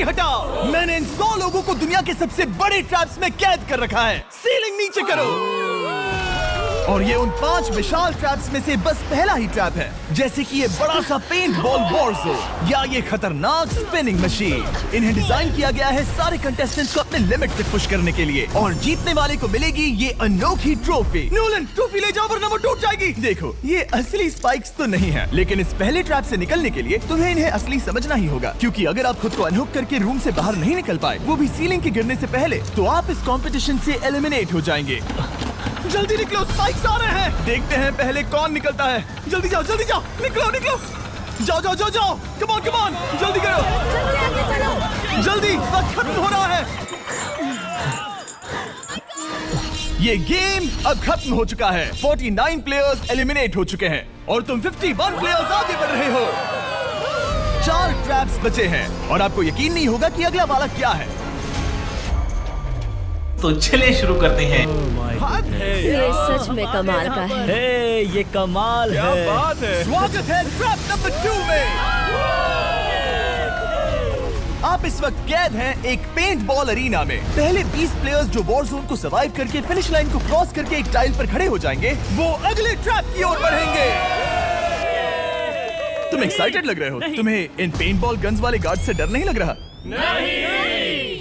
हटाओ। मैंने इन 100 लोगों को दुनिया के सबसे बड़े ट्रैप्स में कैद कर रखा है। सीलिंग नीचे करो। और ये उन 5 विशाल ट्रैप्स में से बस पहला ही ट्रैप है, जैसे कि ये बड़ा सा पेंट बॉल वॉरज़ोन या ये खतरनाक स्पिनिंग मशीन। इन्हें डिजाइन किया गया है सारे कंटेस्टेंट्स को अपने लिमिट तक पुश करने के लिए, और जीतने वाले को मिलेगी ये अनोखी ट्रॉफी। नोलन, ट्रॉफी ले जाओ वरना वो टूट जाएगी। देखो, ये असली स्पाइक्स तो नहीं है, लेकिन इस पहले ट्रैप से निकलने के लिए तुम्हें इन्हें असली समझना ही होगा, क्योंकि अगर आप खुद को अनहुक करके रूम से बाहर नहीं निकल पाए, वो भी सीलिंग के गिरने से पहले, तो आप इस कॉम्पिटिशन से एलिमिनेट हो जाएंगे। जल्दी निकलो, स्पाइक्स आ रहे हैं। देखते हैं पहले कौन निकलता है। जल्दी जाओ, निकलो। जाओ। कम ऑन, जल्दी करो। जल्दी, वक्त खत्म हो रहा है। ये गेम अब खत्म हो चुका है। 49 प्लेयर्स एलिमिनेट हो चुके हैं और तुम 51 प्लेयर्स आगे बढ़ रहे हो। 4 ट्रैप्स बचे हैं और आपको यकीन नहीं होगा कि अगला वाला क्या है। तो चलिए शुरू करते हैं। ये सच में कमाल का है। ये कमाल क्या है। बात है। स्वागत है ट्रैप नंबर 2 में। आप इस वक्त कैद हैं एक पेंट बॉल अरीना में। पहले 20 प्लेयर्स जो वॉर जोन को सर्वाइव करके फिनिश लाइन को क्रॉस करके एक टाइल पर खड़े हो जाएंगे, वो अगले ट्रैप की ओर बढ़ेंगे। तुम एक्साइटेड लग रहे हो। तुम्हें इन पेंट बॉल गन्स वाले गार्ड से डर नहीं लग रहा?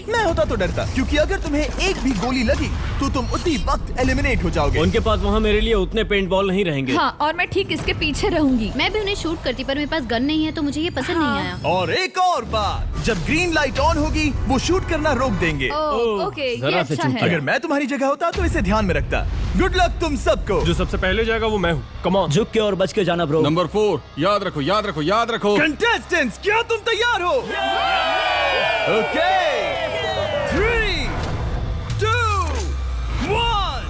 मैं होता तो डरता, क्योंकि अगर तुम्हें एक भी गोली लगी तो तुम उसी वक्त एलिमिनेट हो जाओगे। उनके पास वहाँ मेरे लिए उतने पेंट बॉल नहीं रहेंगे। हाँ, और मैं ठीक इसके पीछे रहूंगी। मैं भी उन्हें शूट करती, पर मेरे पास गन नहीं है तो मुझे ये पसंद नहीं आया। और एक और बात, जब ग्रीन लाइट ऑन होगी वो शूट करना रोक देंगे। ओके, ये जरा से अच्छा चूक है। अगर मैं तुम्हारी जगह होता तो इसे ध्यान में रखता। गुड लक तुम सबको। जो सबसे पहले जाएगा वो मैं हूँ। Come on. झुक के और बच के जाना ब्रो। नंबर 4, याद रखो। कंटेस्टेंट्स, क्या तुम तैयार हो? Okay, 3, 2, 1,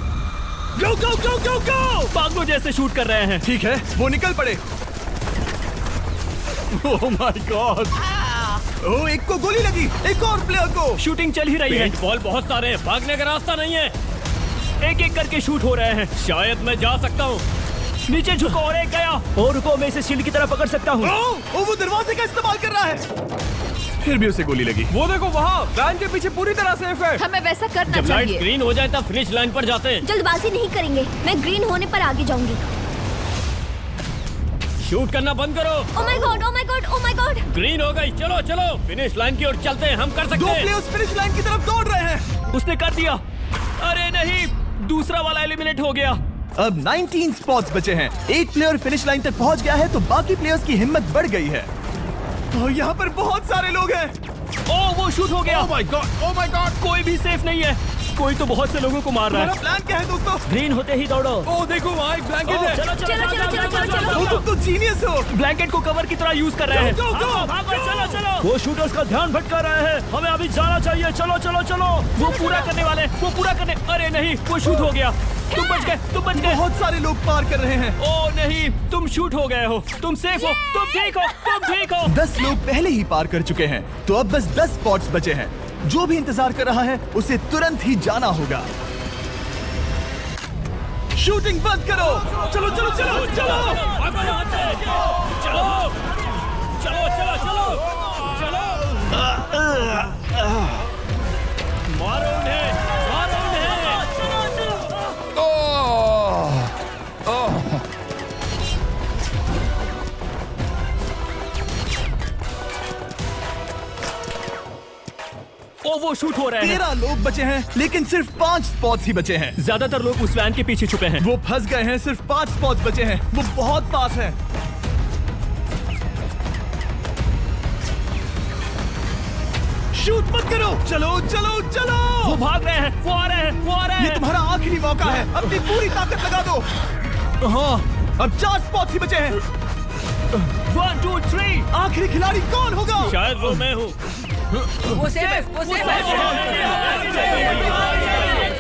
go! पागलों जैसे शूट कर रहे हैं। ठीक है, वो निकल पड़े। ओह माय गॉड। ओह, एक को गोली लगी, एक और प्लेयर को। शूटिंग चल ही रही है। पेंट बॉल बहुत सारे हैं, भागने का रास्ता नहीं है। एक करके शूट हो रहे हैं। शायद मैं जा सकता हूँ। नीचे झुको और एक गया। और रुको, मैं इसे शील्ड की तरह पकड़ सकता हूँ। ओह, वो दरवाजे का इस्तेमाल कर रहा है। फिर भी उसे गोली लगी। वो देखो वहाँ, वैन के पीछे पूरी तरह सेफ है। हमें वैसा करना जब लाइट चाहिए। ग्रीन हो जाए तब फिनिश लाइन पर जाते हैं। जल्दबाजी नहीं करेंगे, मैं ग्रीन होने पर आगे जाऊंगी। शूट करना बंद करो। Oh my God. ग्रीन हो गई। चलो फिनिश लाइन की ओर चलते हैं। हम कर सकते 2 हैं। प्लेयर्स फिनिश लाइन की तरफ दौड़ रहे हैं। उसने कर दिया। अरे नहीं, दूसरा वाला एलिमिनेट हो गया। अब 19 स्पॉट्स बचे हैं। एक प्लेयर फिनिश लाइन तक पहुंच गया है तो बाकी प्लेयर्स की हिम्मत बढ़ गई है। और यहाँ पर बहुत सारे लोग हैं। ओह, वो शूट हो गया। ओह माय गॉड। कोई भी सेफ नहीं है। कोई तो बहुत से लोगों को मार रहा हमारा है। प्लान क्या है दोस्तों? ग्रीन होते ही दौड़ो। ओह देखो वहाँ एक ब्लैंकेट है। वो तुम तो जीनियस हो। ब्लैंकेट को कवर की तरह यूज कर रहे हैं। Go, go, go, चलो। वो शूटर्स का ध्यान भटका रहे हैं। हमें अभी जाना चाहिए। चलो। वो पूरा करने। अरे नहीं, वो शूट हो गया। तुम बच गए। बहुत सारे लोग पार कर रहे हैं। ओह नहीं, तुम शूट हो गए हो। तुम सेफ हो। तुम ठीक हो। 10 लोग पहले ही पार कर चुके हैं, तो अब बस 10 स्पॉट्स बचे हैं। जो भी इंतजार कर रहा है उसे तुरंत ही जाना होगा। शूटिंग बंद करो। चलो। मारो उन्हें। ओ, वो शूट हो रहे हैं। 13 लोग बचे हैं, लेकिन सिर्फ 5 स्पॉट्स ही बचे हैं। ज्यादातर लोग उस वैन के पीछे छुपे हैं। वो फंस गए हैं। सिर्फ 5 स्पॉट्स बचे हैं। वो बहुत पास है। शूट मत करो। चलो। वो भाग रहे हैं। वो आ रहे हैं। ये तुम्हारा आखिरी मौका है। अपनी पूरी ताकत लगा दो। हाँ, अब 4 स्पॉट्स ही बचे हैं। 1, 2, 3। आखिरी खिलाड़ी कौन होगा? शायद वो मैं हूँ। वो सेफ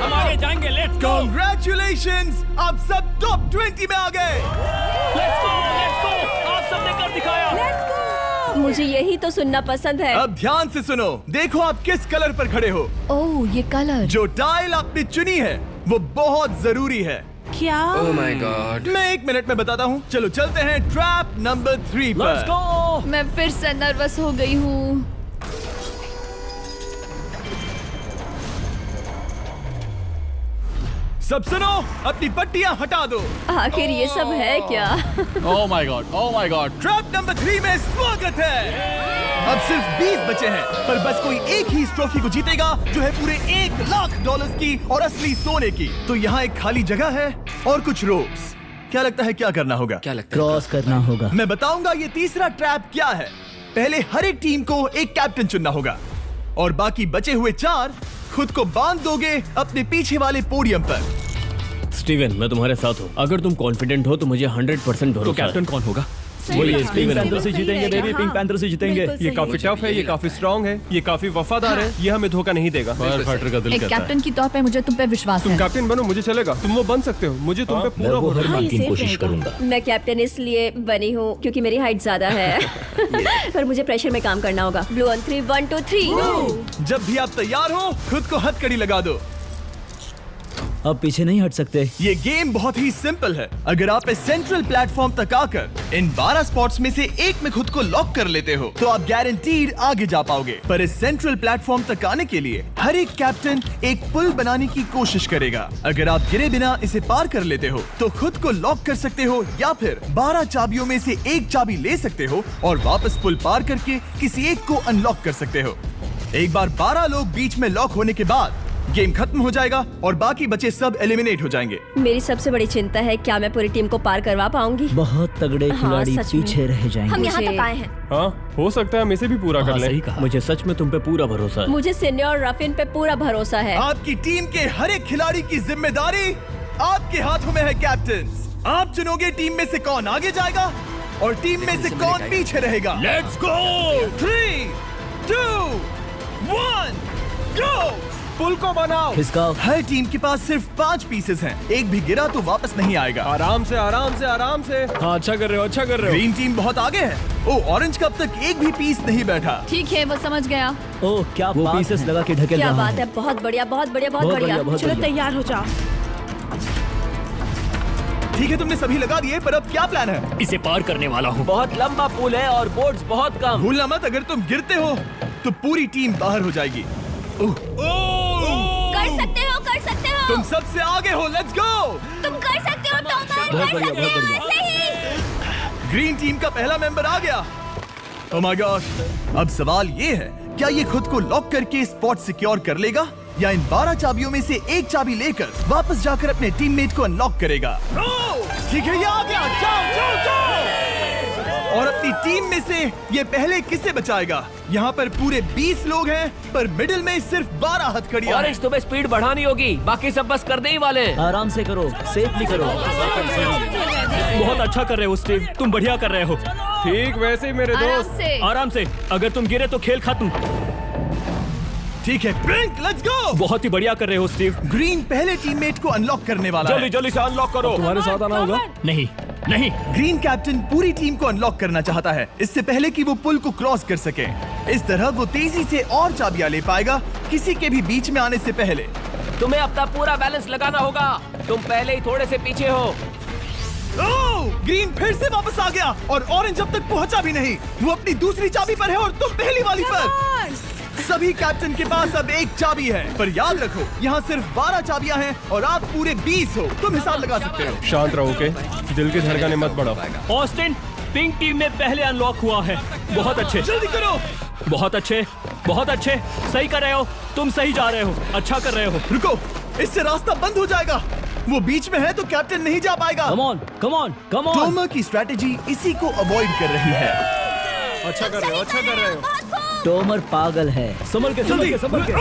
हम आगे जाएंगे। Let's go. Congratulations! आप सब टॉप 20 में आ गए। Let's go. आप सबने कर दिखाया। मुझे यही तो सुनना पसंद है। अब ध्यान से सुनो। देखो आप किस कलर पर खड़े हो। ओह, ये कलर। जो टाइल आपने चुनी है वो बहुत जरूरी है। क्या? ओह माय गॉड। मैं 1 मिनट में बताता हूँ। चलो चलते हैं ट्रैप नंबर 3 लेट्स पर। गो। मैं फिर से नर्वस हो गई हूँ। सब सुनो, अपनी पट्टियां हटा दो। आखिर ये सब है क्या? Oh my God. Oh my God. Trap number 3 में स्वागत है। अब सिर्फ 20 बचे हैं, पर बस कोई एक ही इस ट्रॉफी को जीतेगा जो है पूरे $1,00,000 की और असली सोने की। तो यहाँ एक खाली जगह है और कुछ रोप्स। क्या लगता है क्या करना होगा? क्या लगता है? क्रॉस करना होगा। मैं बताऊंगा ये तीसरा ट्रैप क्या है। पहले हर एक टीम को एक कैप्टन चुनना होगा और बाकी बचे हुए 4 खुद को बांध दोगे अपने पीछे वाले पोडियम पर। स्टीवन, मैं तुम्हारे साथ हूँ। अगर तुम कॉन्फिडेंट हो तो मुझे 100% भरोसा है। तो कैप्टन कौन होगा? बोलिए, पिंक स्टीवन। पैंथर से जीतेंगे बेबी, पिंक पैंथर से जीतेंगे। ये काफी टफ है, ये काफी स्ट्रांग है, ये काफी वफादार है, ये हमें धोखा नहीं देगा। फायर फाइटर का दिल एक कहता है। कैप्टन की तौर पे मुझे तुम पे विश्वास तुम है। कैप्टन बनो, मुझे चलेगा। तुम वो बन सकते हो, मुझे तुम पे पूरा भरोसा है। मुमकिन कोशिश करूंगा। मैं कैप्टन इसलिए बनी हूँ क्योंकि मेरी हाइट ज्यादा है। पर मुझे प्रेशर में काम करना होगा। Blue on 3, 1 2 3। जब भी आप तैयार हो खुद को हथकड़ी लगा दो। अब पीछे नहीं हट सकते। ये गेम बहुत ही सिंपल है। अगर आप इस सेंट्रल प्लेटफॉर्म तक आकर इन 12 स्पॉट्स में से एक में खुद को लॉक कर लेते हो तो आप गारंटीड आगे जा पाओगे। पर इस सेंट्रल प्लेटफॉर्म तक आने के लिए हर एक कैप्टन एक पुल बनाने की कोशिश करेगा। अगर आप गिरे बिना इसे पार कर लेते हो तो खुद को लॉक कर सकते हो या फिर 12 चाबियों में से एक चाबी ले सकते हो और वापस पुल पार करके किसी एक को अनलॉक कर सकते हो। एक बार 12 लोग बीच में लॉक होने के बाद गेम खत्म हो जाएगा और बाकी बचे सब एलिमिनेट हो जाएंगे। मेरी सबसे बड़ी चिंता है क्या मैं पूरी टीम को पार करवा पाऊंगी। बहुत तगड़े खिलाड़ी सच में। पीछे रह जाएंगे। हम यहाँ तक आए हैं। हाँ, हो सकता है हम इसे भी पूरा कर लें। सही कहा। मुझे सच में तुम पे पूरा भरोसा है। मुझे सिन्ने और रफिन पे पूरा भरोसा है। आपकी टीम के हर एक खिलाड़ी की जिम्मेदारी आपके हाथों में है कैप्टन्स। आप चुनोगे टीम में से कौन आगे जाएगा और टीम में से कौन पीछे रहेगा। Let's go. 3 2 1 गो। पुल को बनाओ। खिसकाओ। हर टीम के पास सिर्फ 5 पीसेस हैं। एक भी गिरा तो वापस नहीं आएगा। आराम से, आराम से, आराम से। हाँ, अच्छा कर रहे हो, अच्छा कर रहे हो। ग्रीन टीम बहुत आगे है। ओ, ऑरेंज का अब तक एक भी पीस नहीं बैठा। ठीक है, वो समझ गया। ओह, क्या वो पीसेस लगा के ढकेल क्या रहा बात है। बहुत बढ़िया, बहुत बढ़िया, बहुत बढ़िया। बहुत चलो बढ़िया। तैयार हो जाओ। ठीक है, तुमने सभी लगा दिए, पर अब क्या प्लान है? इसे पार करने वाला हूँ। बहुत लंबा पुल है और बोर्ड्स बहुत कम। भूलना मत, अगर तुम गिरते हो तो पूरी टीम बाहर हो जाएगी। कर सकते हो, कर सकते हो। तुम सबसे आगे हो। Let's go. तुम कर सकते हो, टॉमर, बहुत कर बढ़िया, सकते बहुत हो। बढ़िया। ऐसे ही। ग्रीन टीम का पहला मेंबर आ गया। ओह माय गॉड। अब सवाल ये है, क्या ये खुद को लॉक करके स्पॉट सिक्योर कर लेगा या इन 12 चाबियों में से एक चाबी लेकर वापस जाकर अपने टीममेट को अनलॉक करेगा? ठीक है, ये आ गया। जाओ जाओ जाओ। और अपनी टीम में से ये पहले किसे बचाएगा? यहाँ पर पूरे 20 लोग हैं, पर मिडिल में सिर्फ 12 हथकड़ियां हैं। तुम्हें स्पीड बढ़ानी होगी, बाकी सब बस करने ही वाले हैं। आराम से करो, सेफली करो। बहुत अच्छा कर रहे हो स्टीव, तुम बढ़िया कर रहे हो। ठीक वैसे ही मेरे आराम दोस्त। से। आराम से। अगर तुम गिरे तो खेल खत्म। ठीक है, ब्रिंक, लेट्स गो। बहुत ही बढ़िया कर रहे हो स्टीव। ग्रीन पहले टीममेट को अनलॉक करने वाला है। जल्दी से अनलॉक करो। तुम्हारे साथ आना होगा। नहीं नहीं। ग्रीन कैप्टन पूरी टीम को अनलॉक करना चाहता है इससे पहले कि वो पुल को क्रॉस कर सके। इस तरह वो तेजी से और चाबियां ले पाएगा किसी के भी बीच में आने से पहले। तुम्हें अपना पूरा बैलेंस लगाना होगा, तुम पहले ही थोड़े से पीछे हो। ओह, ग्रीन फिर से वापस आ गया और ऑरेंज अब तक पहुंचा भी नहीं। वो अपनी दूसरी चाबी पर है और तुम पहली वाली पर। सभी कैप्टन के पास अब एक चाबी है, पर याद रखो यहाँ सिर्फ 12 चाबियां हैं और आप पूरे 20 हो। तुम हिसाब लगा सकते हो। शांत रहो, ओके? दिल की धड़कनें मत बढ़ाओ। ऑस्टिन, पिंक टीम में पहले अनलॉक हुआ है। बहुत अच्छे, जल्दी करो। बहुत अच्छे, बहुत अच्छे। सही कर रहे हो, तुम सही जा रहे हो, अच्छा कर रहे हो। रुको, इससे रास्ता बंद हो जाएगा। वो बीच में है तो कैप्टन नहीं जा पाएगा। Come on, come on, come on. Tomer की स्ट्रेटेजी इसी को अवॉइड कर रही है। अच्छा कर रहे हो, अच्छा कर रहे हो। टोमर पागल है। संभल के, संभल के, संभल के।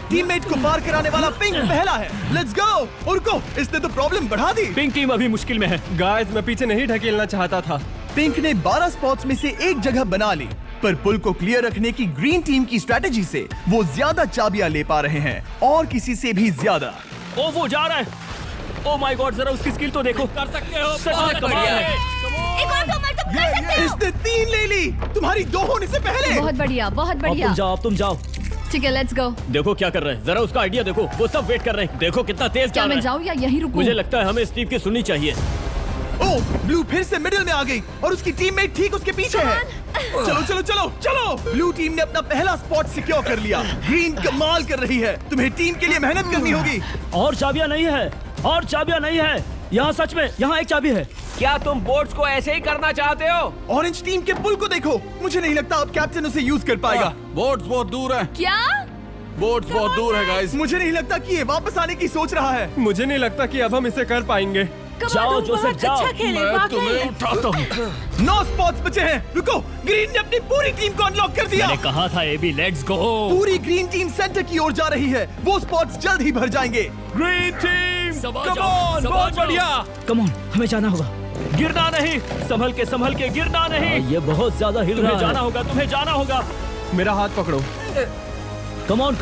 टीममेट को पार कराने वाला पिंक पहला है। Let's go. रुको, इसने तो प्रॉब्लम बढ़ा दी। पिंक टीम अभी मुश्किल में है। गाइस, मैं पीछे नहीं ढकेलना चाहता था। पिंक ने 12 स्पॉट्स में से एक जगह बना ली, पर पुल को क्लियर रखने की ग्रीन टीम की स्ट्रेटेजी से वो ज्यादा चाबियां ले पा रहे हैं और किसी से भी ज्यादा। ओ, वो जा रहा है। ओ माय गॉड, जरा उसकी स्किल तो देखो। कर सकते हो, सच में कमाल है। एक और टॉमर, तुम कर सकते हो। इसने 3 ले ली, तुम्हारी 2 होने से पहले। बहुत बढ़िया, बहुत अब बढ़िया। तुम जाओ, अब तुम जाओ। ठीक है, लेट्स गो। देखो क्या कर रहे हैं, जरा उसका आइडिया देखो। वो सब वेट कर रहे हैं। देखो कितना तेज क्या चल मैं रहा है। जाऊँ या यहीं रुकूं? मुझे लगता है हमें स्टीव की सुननी चाहिए। ओ, ब्लू फिर से मिडिल में आ गई और उसकी टीममेट ठीक उसके पीछे है। चलो चलो चलो चलो। ब्लू टीम ने अपना पहला स्पॉट सिक्योर कर लिया। ग्रीन कमाल कर रही है। तुम्हें टीम के लिए मेहनत करनी होगी। और चाबियां नहीं है। और चाबियां नहीं है यहाँ। सच में यहाँ एक चाबी है। क्या तुम बोट्स को ऐसे ही करना चाहते हो? ऑरेंज टीम के पुल को देखो, मुझे नहीं लगता अब कैप्टन उसे यूज कर पाएगा। बोट्स बहुत दूर है। क्या? बोट्स बहुत दूर है गाइस। मुझे नहीं लगता कि ये वापस आने की सोच रहा है। मुझे नहीं लगता कि अब हम इसे कर पाएंगे। जाओ जोसेफ जाओ। मैं तुम्हें उठाता हूँ। 9 स्पॉट्स बचे हैं। रुको, ग्रीन ने अपनी पूरी टीम को अनलॉक कर दिया। मैंने कहा था एबी, लेट्स गो। पूरी ग्रीन टीम सेंटर की ओर जा रही है। वो स्पॉट्स जल्द ही भर जाएंगे। ग्रीन टीम, सबा कम जाओ, ऑन, सबा बहुत जाओ। बढ़िया। कम ऑन, हमें जाना होगा। गिरना नहीं, संभल के गिरना नहीं। ये बहुत ज्यादा हिल रहा है। जाना होगा, तुम्हें जाना होगा। मेरा हाथ पकड़ो। कम ऑन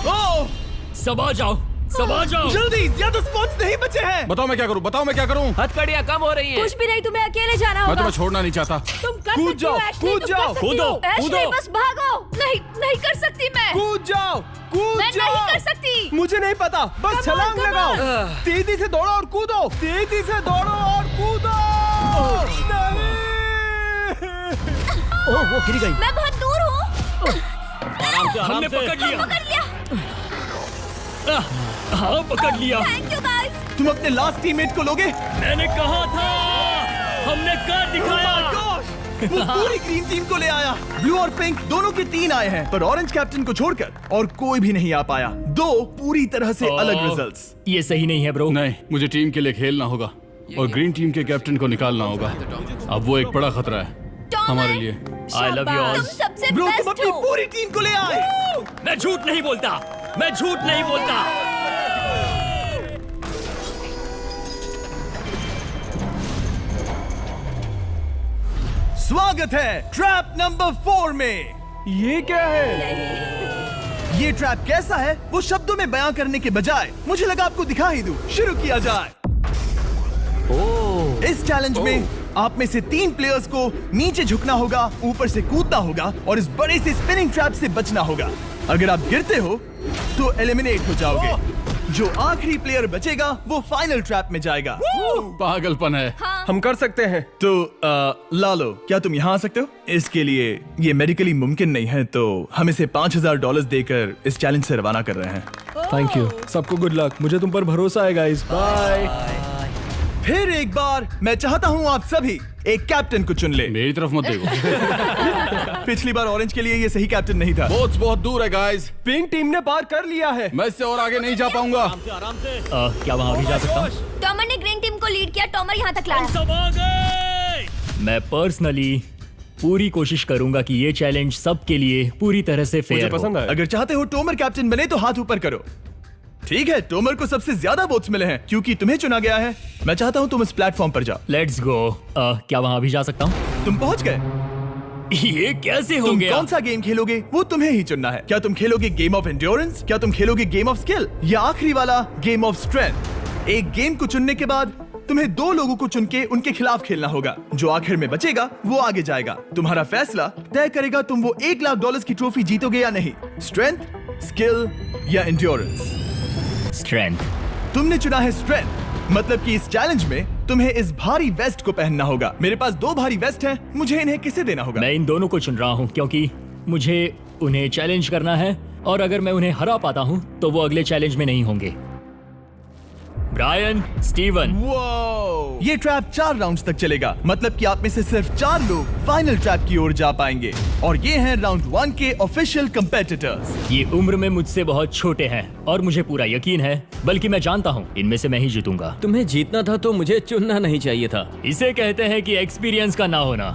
ओह, सबा जाओ। जल्दी, ज्यादा स्पॉट्स नहीं बचे हैं। बताओ मैं क्या करूँ, बताओ मैं क्या करूँ। हथकड़ियाँ कम हो रही हैं। कुछ भी नहीं, तुम्हें अकेले जाना मैं होगा। तुम्हें छोड़ना नहीं चाहता। तुम कर कूद सकती हो, जाओ, एशली, कूद तुम जाओ, कर सकती कूदो, हो। एशली, कूदो। बस भागो। नहीं कर सकती मैं। कूद जाओ, कूद मैं जाओ। नहीं कर सकती। मुझे नहीं पता, बस छलांग लगाओ। तेजी से दौड़ो और कूदो, तेजी से दौड़ो और कूदो। नहीं। ओह, वो गिर गई। मैं बहुत दूर हूँ। हमने पकड़ लिया। पकड़ लिया। हाँ, पकड़ लिया। Thank you guys. तुम अपने लास्ट टीममेट को लोगे? मैंने कहा था, हमने कर दिखाया। Oh my gosh! वो पूरी ग्रीन टीम को ले आया। ब्लू और पिंक दोनों के 3 आए हैं, पर ऑरेंज कैप्टन को छोड़कर और कोई भी नहीं आ पाया। 2 पूरी तरह से अलग रिजल्ट्स। ये सही नहीं है ब्रो। नहीं, मुझे टीम के लिए खेलना होगा और ग्रीन टीम के कैप्टन को निकालना होगा। अब वो एक बड़ा खतरा है हमारे लिए। I love you all. तुम सबसे ब्रो, तुम बेस्ट अपनी हो। पूरी टीम को ले आए। मैं झूठ नहीं बोलता। स्वागत है ट्रैप नंबर 4 में। ये क्या है? ये ट्रैप कैसा है वो शब्दों में बयां करने के बजाय मुझे लगा आपको दिखा ही दूं। शुरू किया जाए। इस चैलेंज में आप में से 3 प्लेयर्स को नीचे झुकना होगा, ऊपर से कूदना होगा और इस बड़े से स्पिनिंग ट्रैप से बचना होगा। अगर आप गिरते हो तो एलिमिनेट हो जाओगे। जो आखिरी प्लेयर बचेगा वो फाइनल ट्रैप में जाएगा। पागलपन है। हम कर सकते हैं। तो लालो, क्या तुम यहाँ आ सकते हो? इसके लिए ये मेडिकली मुमकिन नहीं है, तो हम इसे $5000 देकर इस चैलेंज से रवाना कर रहे हैं। Thank you. सबको गुड लक। मुझे तुम पर भरोसा है गाइस। बाय। फिर एक बार मैं चाहता हूँ आप सभी एक कैप्टन को चुन ले। मेरी तरफ मत देखो। पिछली बार ऑरेंज के लिए ये सही कैप्टन नहीं था। बोट्स बहुत दूर है गाइस। पिंक टीम ने पार कर लिया है। मैं इससे और आगे नहीं जा पाऊंगा। आराम से। क्या वहाँ भी जा सकता हूँ? टॉमर ने ग्रीन टीम को लीड किया। टॉमर यहाँ तक लाया। सब आ गए। मैं पर्सनली पूरी कोशिश करूंगा कि ये चैलेंज सबके लिए पूरी तरह से मुझे फेयर हो। पसंद आया। अगर चाहते हो टोमर कैप्टन बने तो हाथ ऊपर करो। ठीक है, टोमर को सबसे ज्यादा वोट्स मिले हैं क्योंकि तुम्हें चुना गया है। मैं चाहता हूँ तुम इस प्लेटफॉर्म पर जाओ। Let's go. क्या वहाँ भी जा सकता हूँ? तुम पहुँच गए। ये कैसे हो तुम गया? कौन सा गेम खेलोगे वो तुम्हें ही चुनना है। क्या तुम खेलोगे गेम ऑफ एंड्योरेंस, क्या तुम खेलोगे गेम ऑफ स्किल, या आखिरी वाला गेम ऑफ स्ट्रेंथ? एक गेम को चुनने के बाद तुम्हें 2 लोगों को चुन के उनके खिलाफ खेलना होगा। जो आखिर में बचेगा वो आगे जाएगा। तुम्हारा फैसला तय करेगा तुम वो $1,00,000 की ट्रॉफी जीतोगे या नहीं। स्ट्रेंथ, स्किल या एंड्योरेंस। स्ट्रेंथ। तुमने चुना है स्ट्रेंथ, मतलब कि इस चैलेंज में तुम्हें इस भारी वेस्ट को पहनना होगा। मेरे पास 2 भारी वेस्ट हैं, मुझे इन्हें किसे देना होगा? मैं इन दोनों को चुन रहा हूँ क्योंकि मुझे उन्हें चैलेंज करना है और अगर मैं उन्हें हरा पाता हूँ तो वो अगले चैलेंज में नहीं होंगे। Brian, Steven. वो ये ट्रैप 4 राउंड्स तक चलेगा, मतलब कि आप में से सिर्फ 4 लोग फाइनल ट्रैप की ओर जा पाएंगे और ये हैं राउंड 1 के ऑफिशियल कंपेटिटर्स। ये उम्र में मुझसे बहुत छोटे हैं और मुझे पूरा यकीन है, बल्कि मैं जानता हूँ इनमें से मैं ही जीतूंगा। तुम्हें जीतना था तो मुझे चुनना नहीं चाहिए था। इसे कहते हैं कि एक्सपीरियंस का ना होना।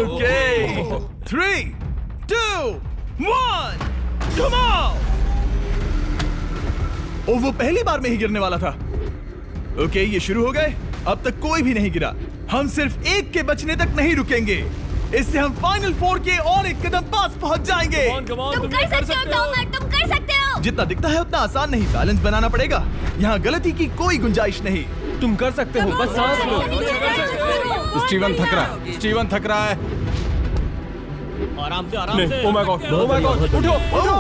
Okay, 3, 2, 1, come on. ओ, वो पहली बार में ही गिरने वाला था। ओके, ये शुरू हो गए। अब तक कोई भी नहीं गिरा। हम सिर्फ एक के बचने तक नहीं रुकेंगे। इससे हम फाइनल 4 के और एक कदम पास पहुंच जाएंगे। तुम कर सकते हो टॉमर, तुम कर सकते हो। जितना दिखता है उतना आसान नहीं, बैलेंस बनाना पड़ेगा। यहाँ गलती की कोई गुंजाइश नहीं। तुम कर सकते हो, बस सांस लो। स्टीवन थक रहा है। स्टीवन थक रहा है। आराम से, आराम नहीं, से। oh my God, oh my God, उठो, उठो।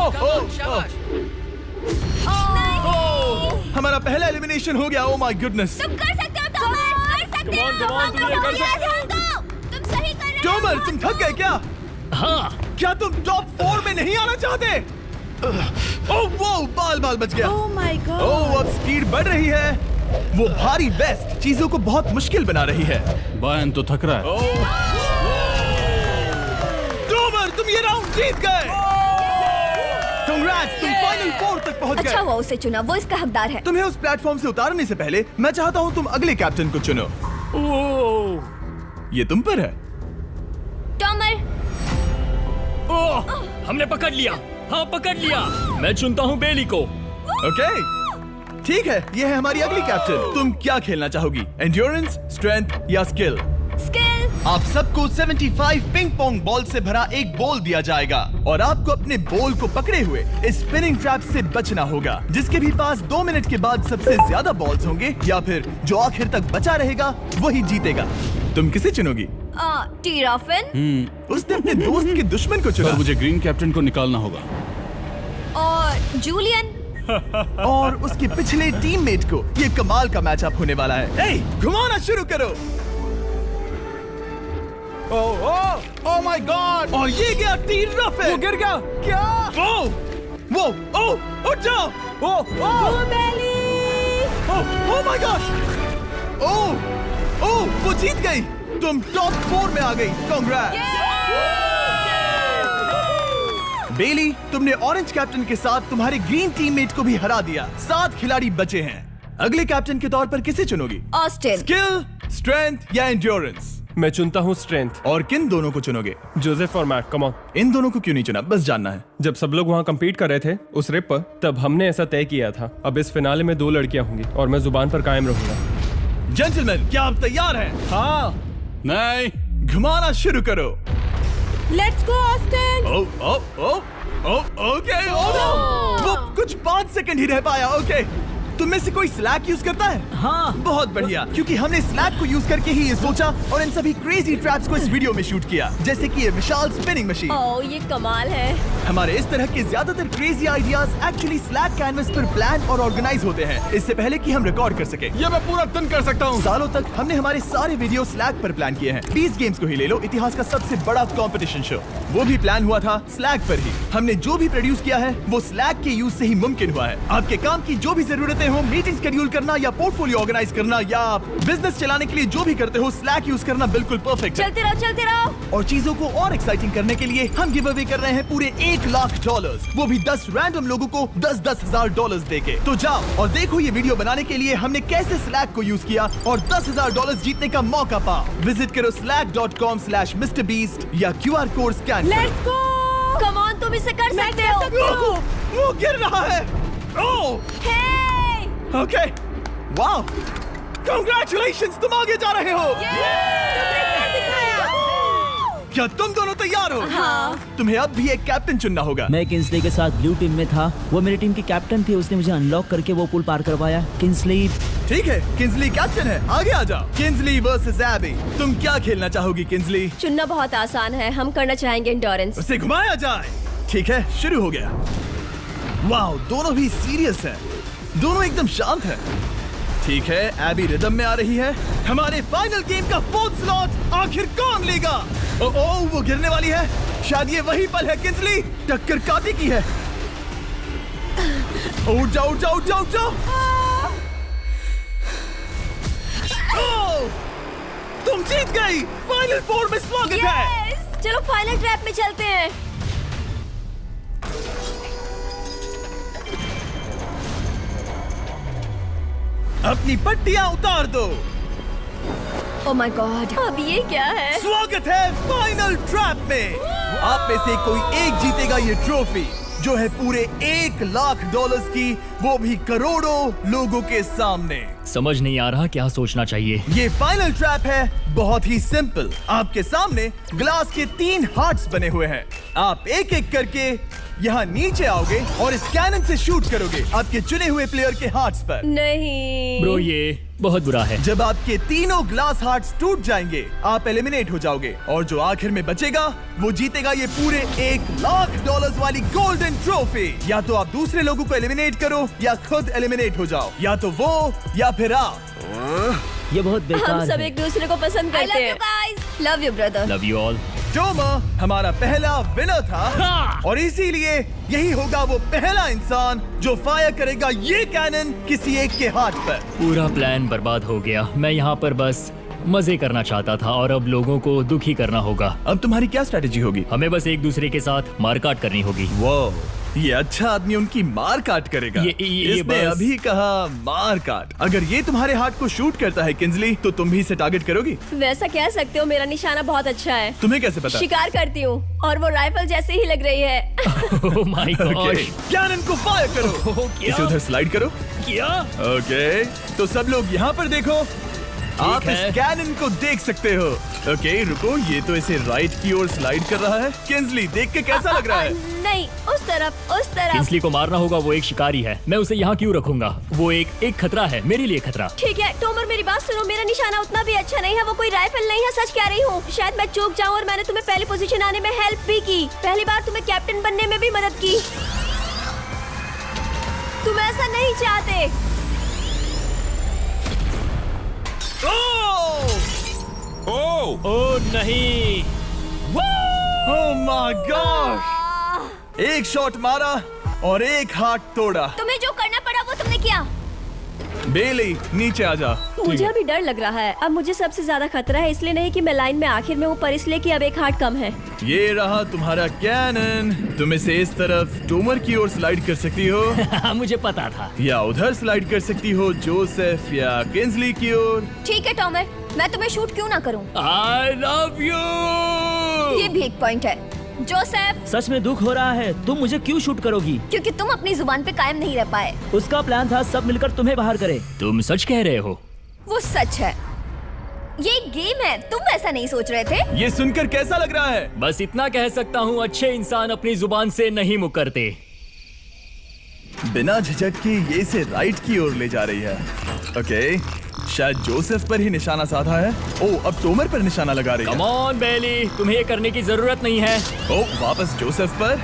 हमारा पहला एलिमिनेशन हो गया। Oh my goodness. तुम कर सकते हो टॉमर, कर सकते हो। come on, तुम ये कर सकते हो। तुम सही कर रहे हो। टोमर, तुम थक गए क्या? हाँ, क्या तुम टॉप 4 में नहीं आना चाहते? ओह वो बाल बच गया। ओह माय गॉड। ओह अब स्पीड बढ़ रही है। वो भारी वेस्ट चीजों को बहुत मुश्किल बना रही है। बायन तो थक रहा है। ड्रोवर तुम ये राउंड जीत गए। कांग्रेट्स, तुम फाइनल 4 तक पहुंच गए। अच्छा हुआ उसे चुना, वो इसका हकदार है। तुम्हें उस प्लेटफॉर्म से उतारने से पहले मैं चाहता हूँ तुम अगले कैप्टन को चुनो। ये तुम पर है। टॉमर। ओह, हमने पकड़ लिया। हाँ पकड़ लिया। मैं चुनता हूँ बेली को। ओके ठीक है, ये है हमारी अगली कैप्टन। तुम क्या खेलना चाहोगी, एंड्योरेंस, स्ट्रेंथ या स्किल? स्किल। आप सबको 75 पिंग पोंग बॉल से भरा एक बॉल दिया जाएगा और आपको अपने बॉल को पकड़े हुए इस स्पिनिंग ट्रैप से बचना होगा। जिसके भी पास 2 मिनट के बाद सबसे ज्यादा बॉल्स होंगे या फिर जो आखिर तक बचा रहेगा वही जीतेगा। तुम किसे चुनोगी? टीराफिन। उसने अपने दोस्त के दुश्मन को चुना। पर मुझे ग्रीन कैप्टन को निकालना होगा। और जूलियन। और उसके पिछले टीममेट को। ये कमाल का मैचअप होने वाला है। घुमाना शुरू करो। ओह माय गॉड। और ये गया टीराफिन। वो गिर गया। क्या? वो उठ जाओ। ओह माय गॉड। ओह वो जीत गई। तुम टॉप 4 में आ गई। कांग्रेट्स। बेली, तुमने ऑरेंज कैप्टन के साथ तुम्हारे ग्रीन टीममेट को भी हरा दिया। 7 खिलाड़ी बचे हैं। अगले कैप्टन के तौर पर किसे चुनोगी? ऑस्टिन। स्किल, स्ट्रेंथ या एंड्योरेंस? मैं चुनता हूँ स्ट्रेंथ। और किन दोनों को चुनोगे? जोसेफ और मैट, कम ऑन। इन दोनों को क्यों नहीं चुना, बस जानना है। जब सब लोग वहाँ कम्पीट कर रहे थे उस रेप पर, तब हमने ऐसा तय किया था। अब इस फिनाले में 2 लड़कियां होंगी और मैं जुबान पर कायम रहूंगा। जेंटलमैन, क्या आप तैयार हैं? हाँ। नहीं। घुमाना शुरू करो। Let's go Austin. ओके। वो कुछ 5 सेकंड ही रह पाया। ओके, तुम में से कोई स्लैक यूज करता है? हाँ। बहुत बढ़िया, क्योंकि हमने स्लैक को यूज करके ही ये सोचा और इन सभी क्रेजी ट्रैप्स को इस वीडियो में शूट किया, जैसे कि ये विशाल स्पिनिंग मशीन। ओह ये कमाल है। हमारे इस तरह के ज्यादातर crazy ideas actually slack canvas पर प्लान और ऑर्गेनाइज होते हैं, इससे पहले कि हम रिकॉर्ड कर सके। ये मैं पूरा दिन कर सकता हूँ। सालों तक हमने हमारे सारे वीडियो स्लैक पर प्लान किए हैं। 20 गेम्स को ही ले लो, इतिहास का सबसे बड़ा कंपटीशन शो, वो भी प्लान हुआ था स्लैक पर ही। हमने जो भी प्रोड्यूस किया है वो स्लैक के यूज से ही मुमकिन हुआ है। आपके काम की जो भी जरूरतें हो, मीटिंग शेड्यूल करना या पोर्टफोलियो ऑर्गेनाइज करना या बिजनेस चलाने के लिए जो भी करते हो, स्लैक यूज करना बिल्कुल परफेक्ट है। चलते रहो। और चीजों को और एक्साइटिंग करने के लिए हम गिव अवे कर रहे हैं पूरे $1,00,000, वो भी 10 रैंडम लोगों को $10,000 देके। तो जाओ और देखो ये वीडियो बनाने के लिए हमने कैसे स्लैक को यूज किया और $10,000 जीतने का मौका पा। विजिट करो slack.com/MrBeast या QR कोड स्कैन करो। Let's go. कम ऑन, तुम इसे कर सकते हो। वो गिर रहा है। ओह ओके, वाओ, कांग्रेचुलेशंस, तुम आगे जा रहे हो। क्या तुम दोनों तैयार हो? हाँ। तुम्हें अब भी एक कैप्टन चुनना होगा। मैं किंसली के साथ ब्लू टीम में था। वो मेरी टीम की कैप्टन थी, उसने मुझे अनलॉक करके वो पुल पार करवाया। किंसली। ठीक है, किंसली कैप्टन है, आगे आ जाओ। किंसली वर्सेस एबी, तुम क्या खेलना चाहोगी किंसली? चुनना बहुत आसान है, हम करना चाहेंगे एंड्योरेंस। उसे घुमाया जाए। ठीक है, शुरू हो गया। वाओ, दोनों भी सीरियस हैं, दोनों एकदम शांत हैं। ठीक है, एबी रिदम में आ रही है। हमारे फाइनल गेम का 4th स्लॉट आखिर कौन लेगा? ओह वो गिरने वाली है। शायद ये वही पल है किंसली, टक्कर काटी की है। उठ जाओ, उठ जाओ, उठ जाओ, उठ जाओ। ओह, तुम जीत गई। फाइनल 4 में स्वागत है। चलो फाइनल ट्रैप में चलते हैं। अपनी पट्टियां उतार दो। ओह माय गॉड, अब ये क्या है? स्वागत है फाइनल ट्रैप में। आप में से कोई एक जीतेगा ये ट्रॉफी, जो है पूरे $1,00,000 की, वो भी करोड़ों लोगों के सामने। समझ नहीं आ रहा क्या सोचना चाहिए। ये फाइनल ट्रैप है बहुत ही सिंपल। आपके सामने ग्लास के 3 हार्ट्स बने हुए हैं। आप एक एक करके यहाँ नीचे आओगे और इस कैनन से शूट करोगे आपके चुने हुए प्लेयर के हार्ट्स पर। नहीं ब्रो, ये बहुत बुरा है। जब आपके तीनों ग्लास हार्ट्स टूट जाएंगे, आप एलिमिनेट हो जाओगे और जो आखिर में बचेगा वो जीतेगा ये पूरे $1,00,000 वाली गोल्डन ट्रॉफी। या तो आप दूसरे लोगों को एलिमिनेट करो या खुद एलिमिनेट हो जाओ, या तो वो या फिर आप। ये बहुत बेकार हम सब है। एक दूसरे को पसंद करते हैं। I love you guys. Love you brother. Love you all. Tomer हमारा पहला विनर था और इसीलिए यही होगा वो पहला इंसान जो फायर करेगा ये कैनन किसी एक के हाथ पर। पूरा प्लान बर्बाद हो गया। मैं यहाँ पर बस मजे करना चाहता था और अब लोगों को दुखी करना होगा। अब तुम्हारी क्या स्ट्रेटेजी होगी? हमें बस एक दूसरे के साथ मारकाट करनी होगी। वो ये अच्छा आदमी उनकी मार काट करेगा। ये इसने बस- अभी कहा मार काट। अगर ये तुम्हारे हार्ट को शूट करता है किंजली, तो तुम भी इसे टारगेट करोगी? वैसा कह सकते हो, मेरा निशाना बहुत अच्छा है। तुम्हें कैसे पता? शिकार करती हूँ और वो राइफल जैसे ही लग रही है। ओह माय गॉड। कैनन को फायर करो। इसे उधर स्लाइड करो। क्या? ओके, तो सब लोग यहाँ पर देखो। आप है। इस कैनन को देख सकते हो। ओके, रुको, ये तो इसे राइट की ओर स्लाइड कर रहा है। किंजली, देख के कैसा लग रहा है? नहीं, उस तरफ, उस तरफ। किंसली को मारना होगा, वो एक शिकारी है। मैं उसे यहाँ क्यों रखूंगा? वो एक खतरा है, मेरे लिए खतरा। ठीक है टोमर, मेरी बात सुनो। मेरा निशाना उतना भी अच्छा नहीं है, वो कोई राइफल नहीं है, सच कह रही हूँ। शायद मैं चूक जाऊँ और मैंने तुम्हें पहली पोजीशन आने में हेल्प भी की। पहली बार तुम्हें कैप्टन बनने में भी मदद की। तुम ऐसा नहीं चाहते। ओह नहीं। ओह माय गॉड! एक शॉट मारा और एक हाथ तोड़ा। तुम्हें जो करना पड़ा वो तुमने किया। बेली, नीचे आ जा। मुझे अभी डर लग रहा है। अब मुझे सबसे ज्यादा खतरा है, इसलिए नहीं कि मैं लाइन में आखिर में हूँ, पर इसलिए कि अब एक हार्ट कम है। ये रहा तुम्हारा कैनन। तुम इसे इस तरफ टोमर की ओर स्लाइड कर सकती हो मुझे पता था। या उधर स्लाइड कर सकती हो जोसेफ या किंजली की ओर। ठीक है टॉमर, मैं तुम्हें शूट क्यों ना करूं? I love you. ये भी एक पॉइंट है। जोसेफ, सच में दुख हो रहा है। तुम मुझे क्यों शूट करोगी? क्योंकि तुम अपनी जुबान पे कायम नहीं रह पाए। उसका प्लान था सब मिलकर तुम्हें बाहर करे। तुम सच कह रहे हो? वो सच है। ये एक गेम है, तुम ऐसा नहीं सोच रहे थे? ये सुनकर कैसा लग रहा है? बस इतना कह सकता हूँ, अच्छे इंसान अपनी जुबान से नहीं मुकरते। बिना झिझक के ये इसे राइट की ओर ले जा रही है। ओके, शायद जोसेफ पर ही निशाना साधा है। ओह, अब टोमर पर निशाना लगा रही है। कम ऑन बेली, तुम्हें ये करने की जरूरत नहीं है। ओह, वापस जोसेफ पर।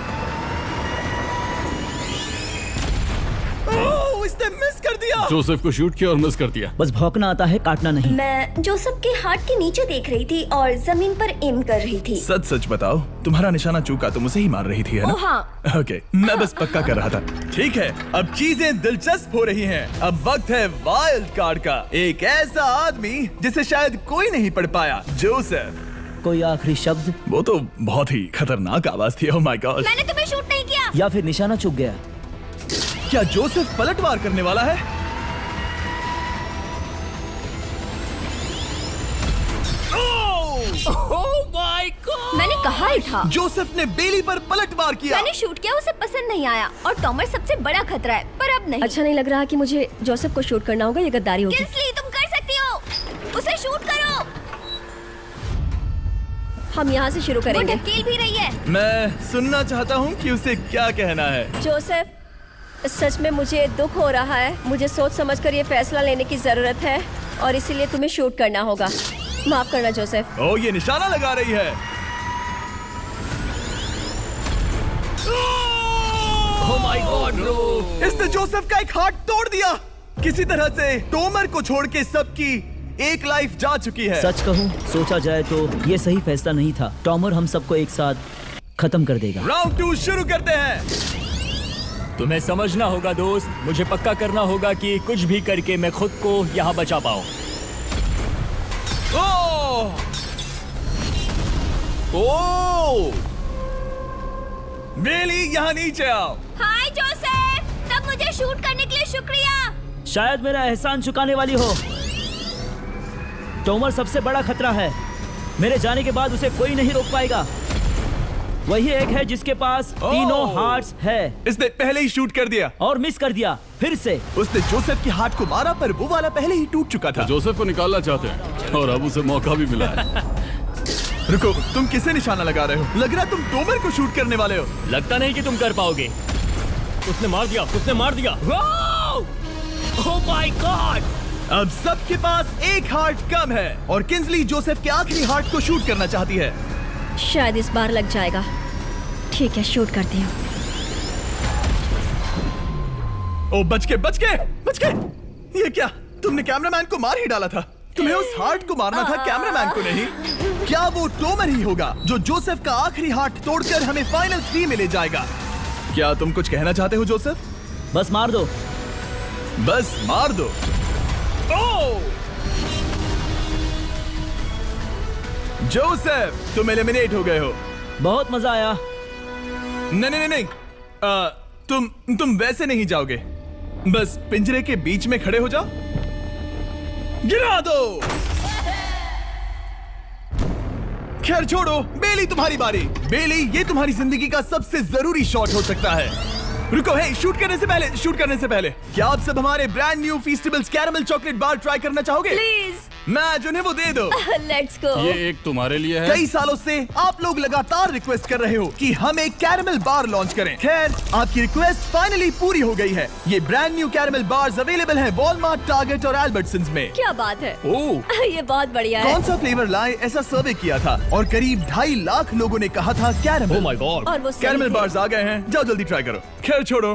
ओह, इसने मिस कर दिया। जोसेफ को शूट किया और मिस कर दिया। बस भौंकना आता है, काटना नहीं। मैं जोसेफ के हार्ट के नीचे देख रही थी और जमीन पर एम कर रही थी। सच सच बताओ, तुम्हारा निशाना चूका, तुम उसे ही मार रही थी, है ना? ओ हाँ। ओके, मैं बस पक्का कर रहा था। ठीक है, अब चीजें दिलचस्प हो रही हैं। अब वक्त है वाइल्ड कार्ड का। एक ऐसा आदमी जिसे शायद कोई नहीं पढ़ पाया, जोसेफ। कोई आखिरी शब्द? वो तो बहुत ही खतरनाक आवाज थी। ओह माय गॉड! मैंने तुम्हें शूट नहीं किया। या फिर निशाना चूक गया? क्या जोसेफ पलटवार करने वाला है? ओह माय गॉड! मैंने कहा ही था। जोसेफ ने बेली पर पलटवार किया। मैंने शूट किया, उसे पसंद नहीं आया और टॉमर सबसे बड़ा खतरा है, पर अब नहीं। अच्छा नहीं लग रहा कि मुझे जोसेफ को शूट करना होगा, ये गद्दारी होगी। किंसली, तुम कर सकती हो। उसे शूट करो। हम यहाँ से शुरू वो करेंगे। ढकेल भी रही है। मैं सुनना चाहता हूँ कि उसे क्या कहना है। जोसेफ, सच में मुझे दुख हो रहा है। मुझे सोच समझकर ये फैसला लेने की जरूरत है और इसीलिए तुम्हें शूट करना होगा। माफ करना जोसेफ। ओह, ये निशाना लगा रही है। ओह माय गॉड ब्रो! इसने जोसेफ का एक हाथ तोड़ दिया। किसी तरह से टोमर को छोड़ के सबकी एक लाइफ जा चुकी है। सच कहूँ, सोचा जाए तो ये सही फैसला नहीं था। टॉमर हम सबको एक साथ खत्म कर देगा। राउंड 2 शुरू करते हैं। तुम्हें समझना होगा दोस्त, मुझे पक्का करना होगा कि कुछ भी करके मैं खुद को यहाँ बचा पाऊँ। ओह! ओह! बेली, यहाँ नीचे आओ। हाय जोसेफ, तब मुझे शूट करने के लिए शुक्रिया। शायद मेरा एहसान चुकाने वाली हो। टोमर सबसे बड़ा खतरा है। मेरे जाने के बाद उसे कोई नहीं रोक पाएगा। वही एक है जिसके पास तीनों हार्ट्स है। इसने पहले ही शूट कर दिया और मिस कर दिया फिर से। उसने जोसेफ के हाथ को मारा, पर वो वाला पहले ही टूट चुका था। जोसेफ को निकालना चाहते हैं और अब उसे मौका भी मिला है। रुको, तुम किसे निशाना लगा रहे हो? लग रहा है तुम टोमर को शूट करने वाले हो। लगता नहीं कि तुम कर पाओगे। उसने मार दिया, उसने मार दिया। Oh my God! अब सबके पास एक हार्ट कम है और किंजली जोसेफ के आखिरी हार्ट को शूट करना चाहती है। शायद इस बार लग जाएगा। ठीक है, शूट करती हूँ। ओ, बच के, बच के, बच के! ये क्या? तुमने कैमरामैन को मार ही डाला था। तुम्हें उस हार्ट को मारना था, कैमरामैन को नहीं। क्या वो टोमर ही होगा जो जोसेफ का आखिरी हार्ट तोड़कर हमें फाइनल 3 में ले जाएगा? क्या तुम कुछ कहना चाहते हो जोसेफ? बस मार दो। बस मार दो। ओह! जोसेफ, तुम एलिमिनेट हो गए हो। बहुत मजा आया। नहीं नहीं नहीं, तुम वैसे नहीं जाओगे। बस पिंजरे के बीच में खड़े हो जाओ। गिरा दो। खैर छोड़ो, बेली तुम्हारी बारी। बेली, ये तुम्हारी जिंदगी का सबसे जरूरी शॉट हो सकता है। रुको, हे, शूट करने से पहले क्या आप सब हमारे brand new Feastables caramel chocolate bar try करना चाहोगे? प्लीज। मैं उन्हें वो दे दो। Let's go. ये एक तुम्हारे लिए है। कई सालों से आप लोग लगातार रिक्वेस्ट कर रहे हो कि हम एक कैरमल बार लॉन्च करें। खैर, आपकी रिक्वेस्ट फाइनली पूरी हो गई है। ये brand new caramel bars available हैं वॉलमार्ट, टारगेट और अल्बर्टसन्स में। क्या बात है। ओह, ये बहुत बढ़िया है। कौन सा फ्लेवर लाए, ऐसा सर्वे किया था और करीब 2.5 लाख लोगों ने कहा था कैरमल। Oh my God. और वो सही कैरमल थे। बार्स आ गए हैं, जाओ जल्दी ट्राई करो। खैर छोड़ो,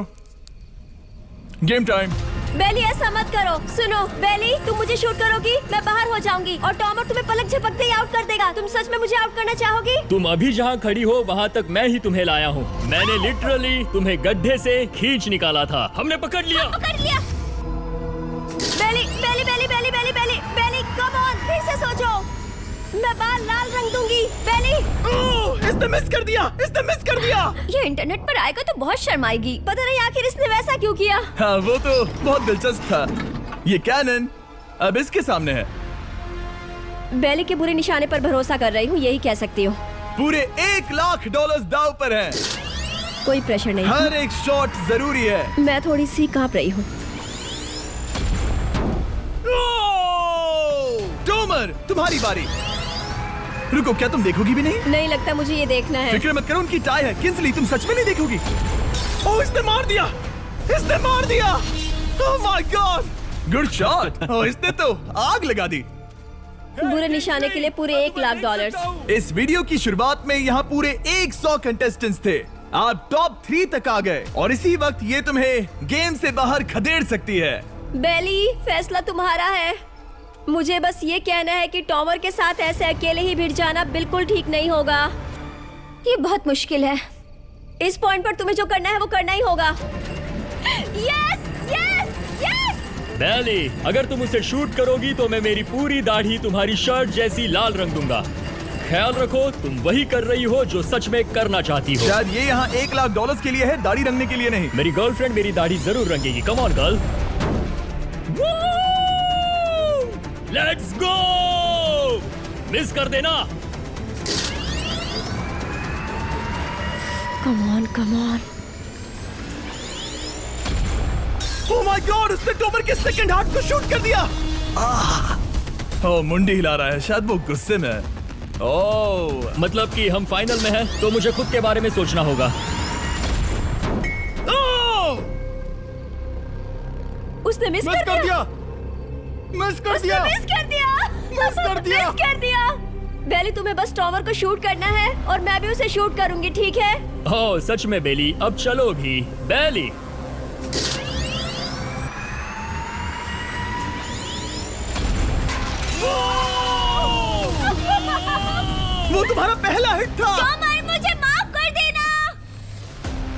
गेम टाइम। बेली, ऐसा मत करो। सुनो बेली, तुम मुझे शूट करोगी, मैं बाहर हो जाऊंगी और टॉमर तुम्हें पलक झपकते ही आउट कर देगा। तुम सच में मुझे आउट करना चाहोगी? तुम अभी जहाँ खड़ी हो वहाँ तक मैं ही तुम्हें लाया हूँ। मैंने लिटरली तुम्हें गड्ढे से खींच निकाला था। हमने पकड़ लिया। पकड़ लिया। बेली बेली बेली बेली बेली बेली बेली, कम ऑन, फिर से सोचो। मैं बाल लाल रंग दूंगी। बेली, इसने मिस कर दिया। ये इंटरनेट पर आएगा तो बहुत शर्माएगी। पता नहीं आखिर इसने वैसा क्यों किया। हाँ, वो तो बहुत दिलचस्प था। ये कैनन अब इसके सामने है। बेली के बुरे निशाने पर भरोसा कर रही हूँ, यही कह सकती हूँ। पूरे $1 लाख दाव पर है। कोई प्रेशर नहीं। हर एक शॉट जरूरी है। मैं थोड़ी सी कांप रही हूँ। टोमर, तुम्हारी बारी। रुको, क्या तुम देखोगी भी नहीं? नहीं लगता मुझे ये देखना है। फिक्र मत करो, उनकी टाई है। किंसली, तुम सच में नहीं देखोगी? ओह, इसने मार दिया। Oh my God, good shot. Oh, इसने तो आग लगा दी। बुरे निशाने के लिए पूरे $1 लाख। इस वीडियो की शुरुआत में यहाँ पूरे 100 कंटेस्टेंट्स थे। आप टॉप 3 तक आ गए और इसी वक्त ये तुम्हें गेम से बाहर खदेड़ सकती है। बेली, फैसला तुम्हारा है। मुझे बस ये कहना है कि टॉमर के साथ ऐसे अकेले ही भिड़ जाना बिल्कुल ठीक नहीं होगा। ये बहुत मुश्किल है। इस पॉइंट पर तुम्हें जो करना है वो करना ही होगा। Yes yes yes. बेली, अगर तुम उसे शूट करोगी तो मैं मेरी पूरी दाढ़ी तुम्हारी शर्ट जैसी लाल रंग दूंगा। ख्याल रखो, तुम वही कर रही हो जो सच में करना चाहती हो। शायद ये यहाँ $1 लाख के लिए है, दाढ़ी रंगने के लिए नहीं। मेरी गर्लफ्रेंड मेरी दाढ़ी जरूर रंगेगी। Come on girl, let's go. Miss कर देना। Come on come on. Oh my God, उसने टोमर के सेकंड हार्ट को शूट कर दिया। ओह, मुंडी हिला रहा है, शायद वो गुस्से में है। ओह, मतलब कि हम फाइनल में हैं, तो मुझे खुद के बारे में सोचना होगा। उसने मिस कर दिया। मिस कर दिया। बेली, तुम्हें बस टॉमर को शूट करना है और मैं भी उसे शूट करूंगी, ठीक है? ओह सच में बेली, अब चलो भी। बेली, वो तुम्हारा पहला हिट था। टॉमर, मुझे माफ कर देना।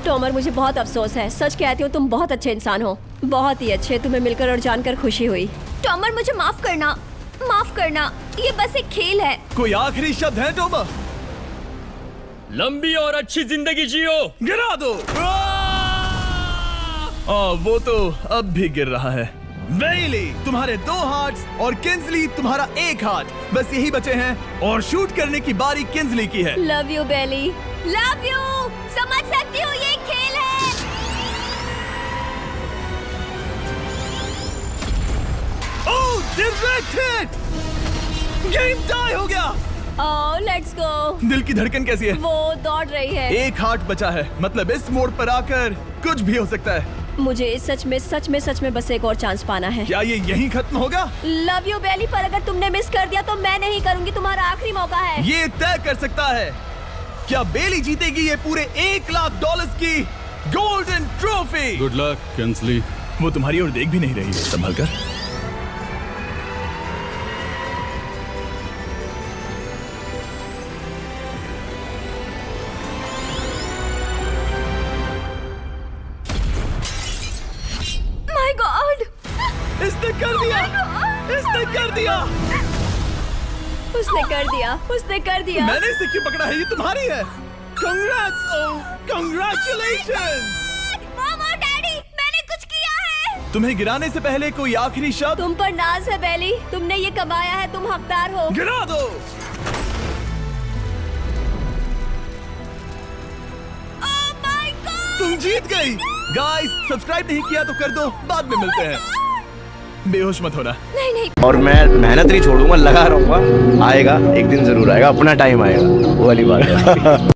टॉमर, मुझे बहुत अफसोस है। सच कहती हूँ, तुम बहुत अच्छे इंसान हो, बहुत ही अच्छे। तुम्हें मिलकर और जानकर खुशी हुई। टॉमर, मुझे माफ करना। ये बस एक खेल है। कोई आखिरी शब्द है टोमर? लंबी और अच्छी जिंदगी जियो। गिरा दो। वो तो अब भी गिर रहा है। बेली, तुम्हारे 2 हार्ट्स और किंसली तुम्हारा 1 हार्ट बस यही बचे हैं और शूट करने की बारी किंसली की है। Love you Bailey. Love you. समझ सकती हूँ, ये एक खेल है। Oh, direct hit. Game tie हो गया। Oh, let's go. दिल की धड़कन कैसी है? वो दौड़ रही है। 1 हार्ट बचा है, मतलब इस मोड़ पर आकर कुछ भी हो सकता है। मुझे सच में बस एक और चांस पाना है। क्या ये यहीं खत्म होगा? लव यू बेली, पर अगर तुमने मिस कर दिया तो मैं नहीं करूंगी। तुम्हारा आखिरी मौका है। ये तय कर सकता है क्या बेली जीतेगी ये पूरे $1 लाख की golden trophy. Good luck Kinsley. वो तुम्हारी ओर देख भी नहीं रही है, संभल कर। कर दिया। उसने कर दिया, उसने कर दिया। मैंने इसे क्यों पकड़ा है? ये तुम्हारी है। Congrats! Oh, congratulations! मॉम और डैडी, मैंने कुछ किया है। तुम्हें गिराने से पहले कोई आखिरी शब्द? तुम पर नाज है बेली, तुमने ये कमाया है, तुम हकदार हो। गिरा दो। Oh my God! तुम जीत गई। गाइस, सब्सक्राइब नहीं किया तो कर दो, बाद में मिलते हैं। बेहोश मत होना। नहीं नहीं। और मैं मेहनत नहीं छोड़ूंगा, लगा रहूंगा। आएगा एक दिन जरूर आएगा, अपना टाइम आएगा, वो वाली बात है।